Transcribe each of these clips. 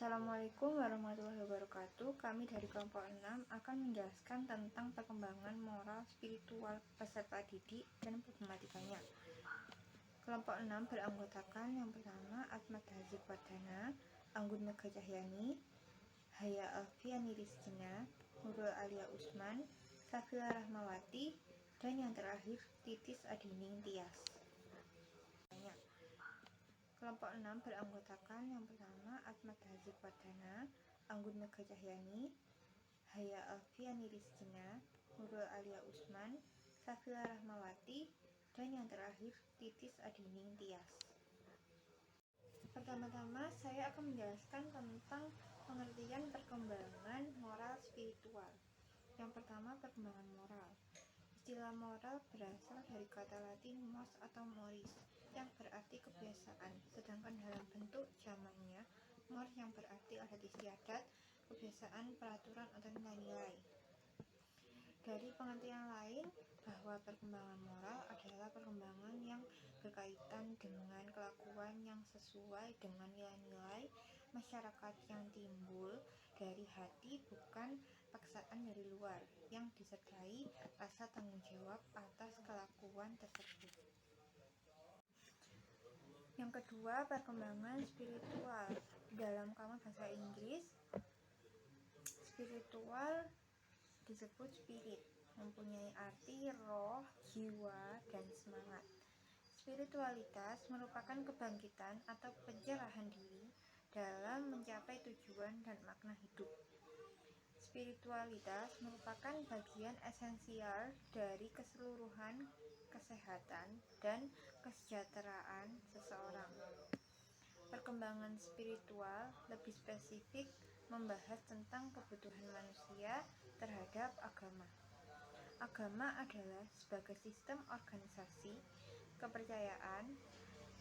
Assalamualaikum warahmatullahi wabarakatuh. Kami dari kelompok 6 akan menjelaskan tentang perkembangan moral spiritual peserta didik dan problematikanya. Kelompok 6 beranggotakan yang pertama Ahmad Hazib Wardana, Anggun Mega Cahyani, Haya Alfiani Rizkina, Nurul Alia Usman, Safila Rahmawati, dan yang terakhir Titis Adining Tias. Kelompok 6 beranggotakan yang pertama Ahmad Hazib Wardana, Anggun Mega Cahyani, Haya Alfiani Rizkina, Nurul Alia Usman, Safila Rahmawati, dan yang terakhir Titis Adining Tias. Pertama-tama saya akan menjelaskan tentang pengertian perkembangan moral spiritual. Yang pertama, perkembangan moral. Istilah moral berasal dari kata Latin mos atau moris yang berarti kebiasaan, sedangkan dalam bentuk jamaknya mor yang berarti adat istiadat, kebiasaan, peraturan, atau nilai-nilai. Dari pengertian lain, bahwa perkembangan moral adalah perkembangan yang berkaitan dengan kelakuan yang sesuai dengan nilai-nilai masyarakat yang timbul dari hati, bukan paksaan dari luar, yang disertai rasa tanggung jawab atas kelakuan tersebut. Yang kedua, perkembangan spiritual. Dalam kamus bahasa Inggris, spiritual disebut spirit, mempunyai arti roh, jiwa, dan semangat. Spiritualitas merupakan kebangkitan atau pencerahan diri dalam mencapai tujuan dan makna hidup. Spiritualitas merupakan bagian esensial dari keseluruhan kesehatan dan kesejahteraan seseorang. Perkembangan spiritual lebih spesifik membahas tentang kebutuhan manusia terhadap agama. Agama adalah sebagai sistem organisasi, kepercayaan,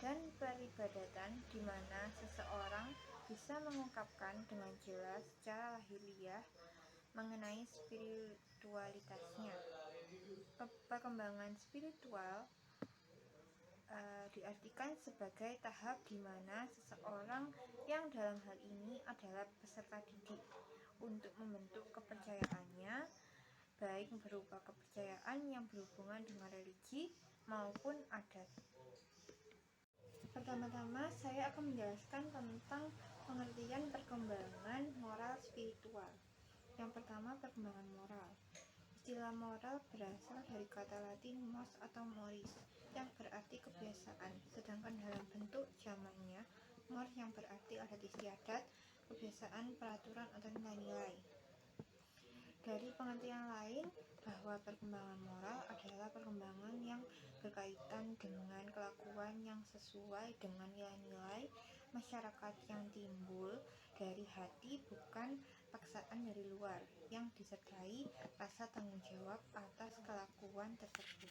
dan peribadatan di mana seseorang bisa mengungkapkan dengan jelas secara lahiriah mengenai spiritualitasnya. Perkembangan spiritual diartikan sebagai tahap di mana seseorang yang dalam hal ini adalah peserta didik untuk membentuk kepercayaannya, baik berupa kepercayaan yang berhubungan dengan religi maupun adat. Pertama-tama saya akan menjelaskan tentang pengertian perkembangan moral spiritual. Yang pertama, perkembangan moral. Istilah moral berasal dari kata Latin mos atau moris yang berarti kebiasaan, sedangkan dalam bentuk jamaknya mor yang berarti adat istiadat, kebiasaan, peraturan, atau nilai-nilai. Dari pengertian lain, bahwa perkembangan moral adalah perkembangan yang berkaitan dengan kelakuan yang sesuai dengan nilai-nilai masyarakat yang timbul dari hati, bukan paksaan dari luar, yang disertai rasa tanggung jawab atas kelakuan tersebut.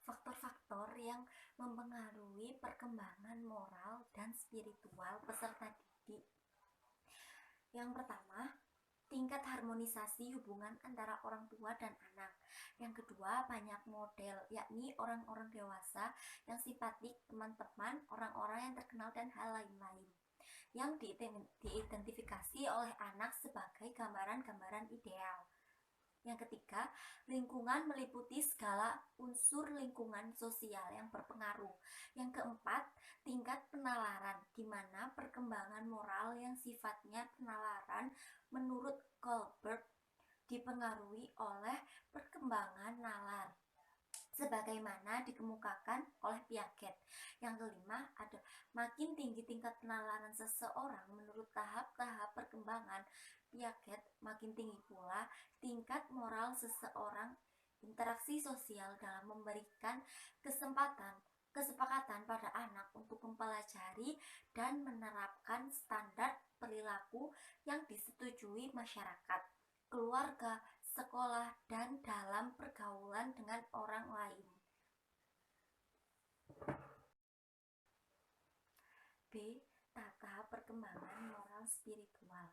Faktor-faktor yang mempengaruhi perkembangan moral dan spiritual peserta didik. Yang pertama, tingkat harmonisasi hubungan antara orang tua dan anak. Yang kedua, banyak model, yakni orang-orang dewasa yang simpatik, teman-teman, orang-orang yang terkenal, dan hal lain-lain yang diidentifikasi oleh anak sebagai gambaran-gambaran ideal. Yang ketiga, lingkungan meliputi segala unsur lingkungan sosial yang berpengaruh. Yang keempat, tingkat penalaran, di mana perkembangan moral yang sifatnya penalaran menurut Kohlberg dipengaruhi oleh perkembangan nalar, sebagaimana dikemukakan oleh Piaget. Yang kelima, ada makin tinggi tingkat penalaran seseorang menurut tahap-tahap perkembangan Piaget, makin tinggi pula tingkat moral seseorang. Interaksi sosial dalam memberikan kesepakatan pada anak untuk mempelajari dan menerapkan standar perilaku yang disetujui masyarakat, keluarga, sekolah, dan dalam pergaulan dengan orang lain. B. Tahap perkembangan moral spiritual.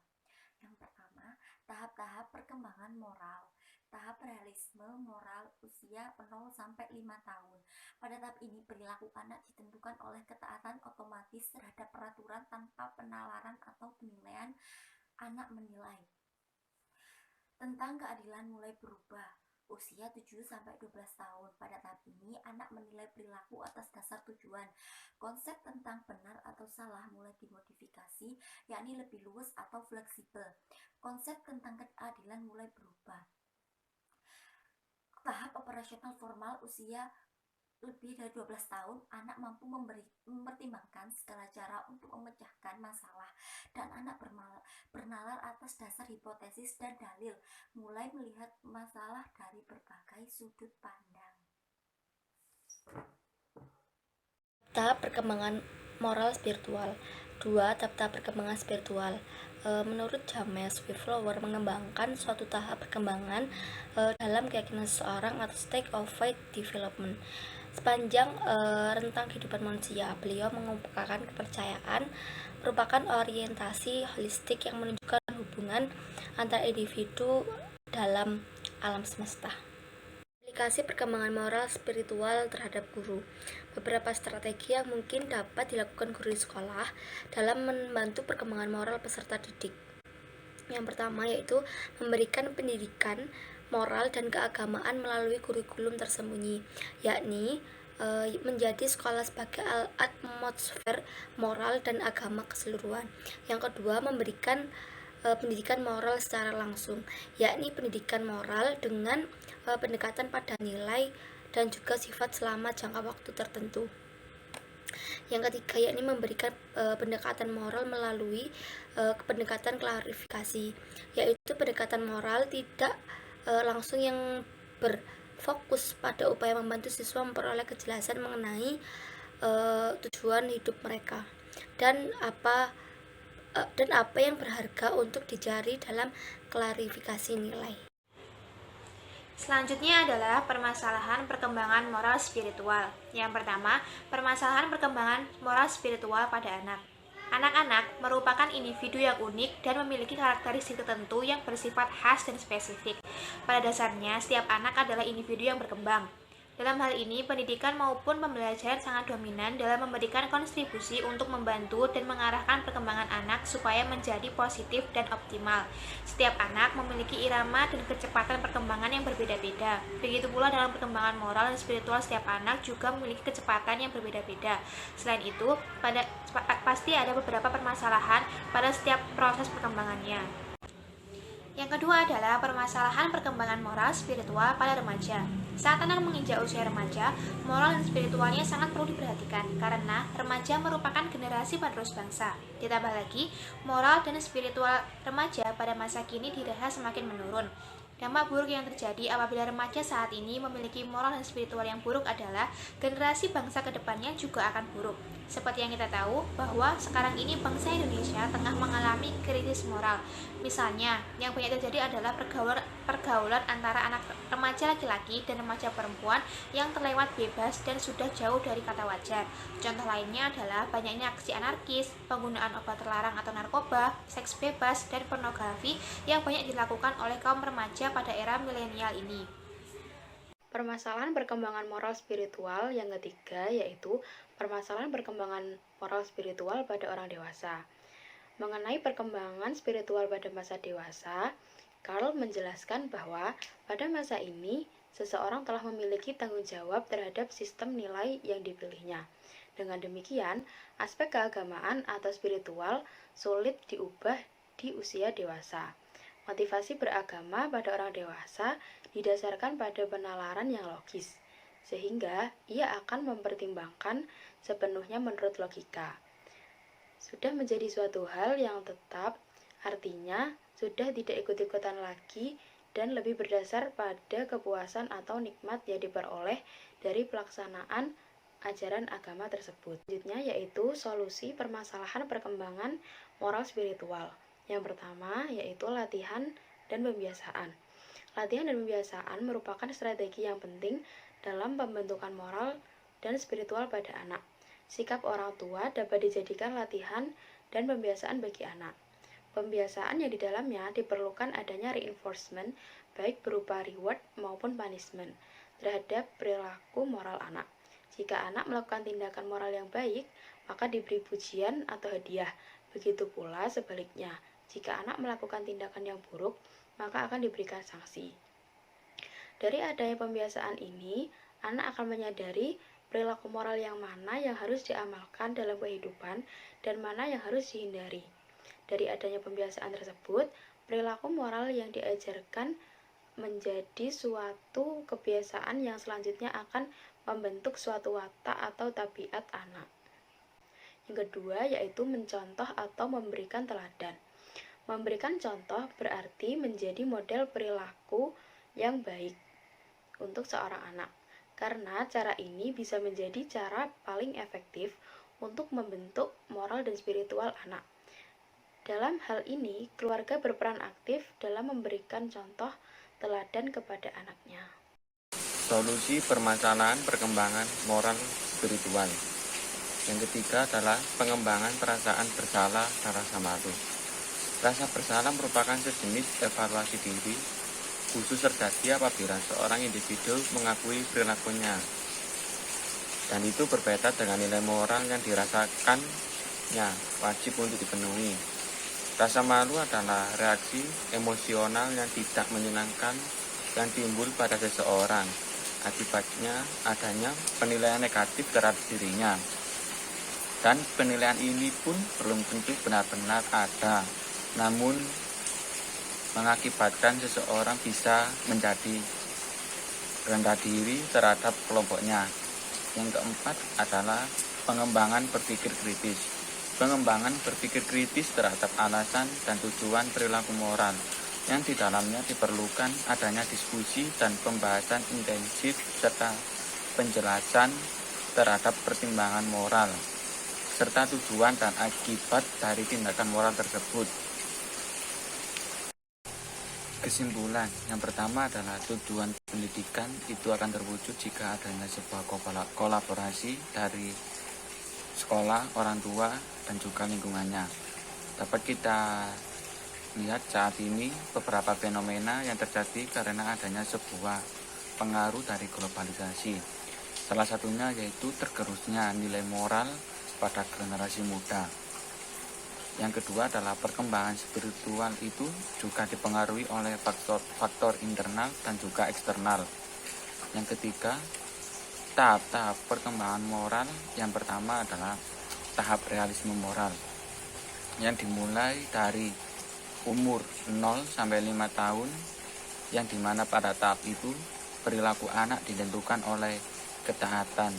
Yang pertama, tahap-tahap perkembangan moral. tahap realisme moral usia 0-5 tahun. Pada tahap ini, perilaku anak ditentukan oleh ketaatan otomatis terhadap peraturan tanpa penalaran atau penilaian. Anak menilai tentang keadilan mulai berubah. Usia 7-12 tahun. Pada tahap ini, anak menilai perilaku atas dasar tujuan. Konsep tentang benar atau salah mulai dimodifikasi, yakni lebih luas atau fleksibel. Konsep tentang keadilan mulai berubah. Tahap operasional formal usia lebih dari 12 tahun, anak mampu mempertimbangkan segala cara untuk memecahkan masalah, dan anak bernalar atas dasar hipotesis dan dalil, mulai melihat masalah dari berbagai sudut pandang. Tahap perkembangan moral spiritual. 2. Tahap perkembangan spiritual. Menurut James Wiflower, mengembangkan suatu tahap perkembangan dalam keyakinan seseorang atau state of faith development. Sepanjang rentang kehidupan manusia, beliau mengemukakan kepercayaan merupakan orientasi holistik yang menunjukkan hubungan antara individu dalam alam semesta. Aplikasi perkembangan moral spiritual terhadap guru. Beberapa strategi yang mungkin dapat dilakukan guru di sekolah dalam membantu perkembangan moral peserta didik. Yang pertama yaitu memberikan pendidikan moral dan keagamaan melalui kurikulum tersembunyi, yakni menjadi sekolah sebagai atmosfer moral dan agama keseluruhan. Yang kedua, memberikan pendidikan moral secara langsung, yakni pendidikan moral dengan pendekatan pada nilai dan juga sifat selama jangka waktu tertentu. Yang ketiga, yakni memberikan pendekatan moral melalui pendekatan klarifikasi, yaitu pendekatan moral tidak langsung yang berfokus pada upaya membantu siswa memperoleh kejelasan mengenai tujuan hidup mereka dan apa yang berharga untuk dicari dalam klarifikasi nilai. Selanjutnya adalah permasalahan perkembangan moral spiritual. Yang pertama, permasalahan perkembangan moral spiritual pada anak. Anak-anak merupakan individu yang unik dan memiliki karakteristik tertentu yang bersifat khas dan spesifik. Pada dasarnya, setiap anak adalah individu yang berkembang. Dalam hal ini, pendidikan maupun pembelajaran sangat dominan dalam memberikan kontribusi untuk membantu dan mengarahkan perkembangan anak supaya menjadi positif dan optimal. Setiap anak memiliki irama dan kecepatan perkembangan yang berbeda-beda. Begitu pula dalam perkembangan moral dan spiritual, setiap anak juga memiliki kecepatan yang berbeda-beda. Selain itu, pasti ada beberapa permasalahan pada setiap proses perkembangannya. Yang kedua adalah permasalahan perkembangan moral spiritual pada remaja. Saat anak menginjak usia remaja, moral dan spiritualnya sangat perlu diperhatikan karena remaja merupakan generasi penerus bangsa. Ditambah lagi, moral dan spiritual remaja pada masa kini dirasa semakin menurun. Dampak buruk yang terjadi apabila remaja saat ini memiliki moral dan spiritual yang buruk adalah generasi bangsa kedepannya juga akan buruk. Seperti yang kita tahu bahwa sekarang ini bangsa Indonesia tengah mengalami krisis moral. Misalnya, yang banyak terjadi adalah pergaulan antara anak remaja laki-laki dan remaja perempuan yang terlewat bebas dan sudah jauh dari kata wajar. Contoh lainnya adalah banyaknya aksi anarkis, penggunaan obat terlarang atau narkoba, seks bebas, dan pornografi yang banyak dilakukan oleh kaum remaja pada era milenial ini. Permasalahan perkembangan moral spiritual yang ketiga yaitu permasalahan perkembangan moral spiritual pada orang dewasa. Mengenai perkembangan spiritual pada masa dewasa, Carl menjelaskan bahwa pada masa ini seseorang telah memiliki tanggung jawab terhadap sistem nilai yang dipilihnya. Dengan demikian, aspek keagamaan atau spiritual sulit diubah di usia dewasa. Motivasi beragama pada orang dewasa didasarkan pada penalaran yang logis, sehingga ia akan mempertimbangkan sepenuhnya menurut logika. Sudah menjadi suatu hal yang tetap, artinya sudah tidak ikut-ikutan lagi dan lebih berdasar pada kepuasan atau nikmat yang diperoleh dari pelaksanaan ajaran agama tersebut. Selanjutnya yaitu solusi permasalahan perkembangan moral spiritual. Yang pertama yaitu latihan dan pembiasaan. Latihan dan pembiasaan merupakan strategi yang penting dalam pembentukan moral dan spiritual pada anak. Sikap orang tua dapat dijadikan latihan dan pembiasaan bagi anak. Pembiasaan yang di dalamnya diperlukan adanya reinforcement, baik berupa reward maupun punishment, terhadap perilaku moral anak. Jika anak melakukan tindakan moral yang baik, maka diberi pujian atau hadiah. Begitu pula sebaliknya, jika anak melakukan tindakan yang buruk, maka akan diberikan sanksi. Dari adanya pembiasaan ini, anak akan menyadari perilaku moral yang mana yang harus diamalkan dalam kehidupan dan mana yang harus dihindari. Dari adanya pembiasaan tersebut, perilaku moral yang diajarkan menjadi suatu kebiasaan yang selanjutnya akan membentuk suatu watak atau tabiat anak. Yang kedua yaitu mencontoh atau memberikan teladan. Memberikan contoh berarti menjadi model perilaku yang baik untuk seorang anak, karena cara ini bisa menjadi cara paling efektif untuk membentuk moral dan spiritual anak. Dalam hal ini, keluarga berperan aktif dalam memberikan contoh teladan kepada anaknya. Solusi permasalahan perkembangan moral spiritual. Yang ketiga adalah pengembangan perasaan bersalah dan rasa malu. Rasa bersalah merupakan sejenis evaluasi diri, khusus terjadi apabila seorang individu mengakui perilakunya. Dan itu berbeda dengan nilai moral yang dirasakannya wajib untuk dipenuhi. Rasa malu adalah reaksi emosional yang tidak menyenangkan yang timbul pada seseorang. Akibatnya adanya penilaian negatif terhadap dirinya. Dan penilaian ini pun belum tentu benar-benar ada, namun mengakibatkan seseorang bisa menjadi rendah diri terhadap kelompoknya. Yang keempat adalah pengembangan berpikir kritis. Pengembangan berpikir kritis terhadap alasan dan tujuan perilaku moral, yang di dalamnya diperlukan adanya diskusi dan pembahasan intensif serta penjelasan terhadap pertimbangan moral, serta tujuan dan akibat dari tindakan moral tersebut. Kesimpulan, yang pertama adalah tujuan pendidikan itu akan terwujud jika adanya sebuah kolaborasi dari sekolah, orang tua, dan juga lingkungannya. Dapat kita lihat saat ini beberapa fenomena yang terjadi karena adanya sebuah pengaruh dari globalisasi. Salah satunya yaitu tergerusnya nilai moral pada generasi muda. Yang kedua adalah perkembangan spiritual itu juga dipengaruhi oleh faktor internal dan juga eksternal. Yang ketiga, tahap-tahap perkembangan moral. Yang pertama adalah tahap realisme moral yang dimulai dari umur 0 sampai 5 tahun, yang dimana pada tahap itu perilaku anak ditentukan oleh ketaatan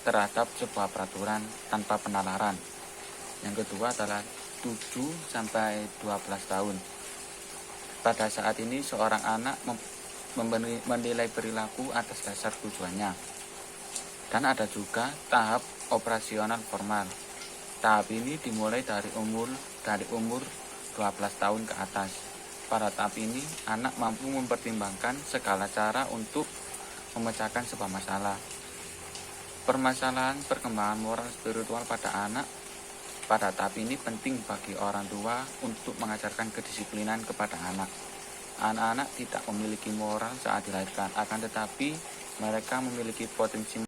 terhadap sebuah peraturan tanpa penalaran. Yang kedua adalah 7 sampai 12 tahun. Pada saat ini seorang anak menilai perilaku atas dasar tujuannya. Dan ada juga tahap operasional formal. Tahap ini dimulai dari umur 12 tahun ke atas. Pada tahap ini, anak mampu mempertimbangkan segala cara untuk memecahkan sebuah masalah. Permasalahan perkembangan moral spiritual pada anak pada tahap ini penting bagi orang tua untuk mengajarkan kedisiplinan kepada anak. Anak-anak tidak memiliki moral saat dilahirkan, akan tetapi mereka memiliki potensi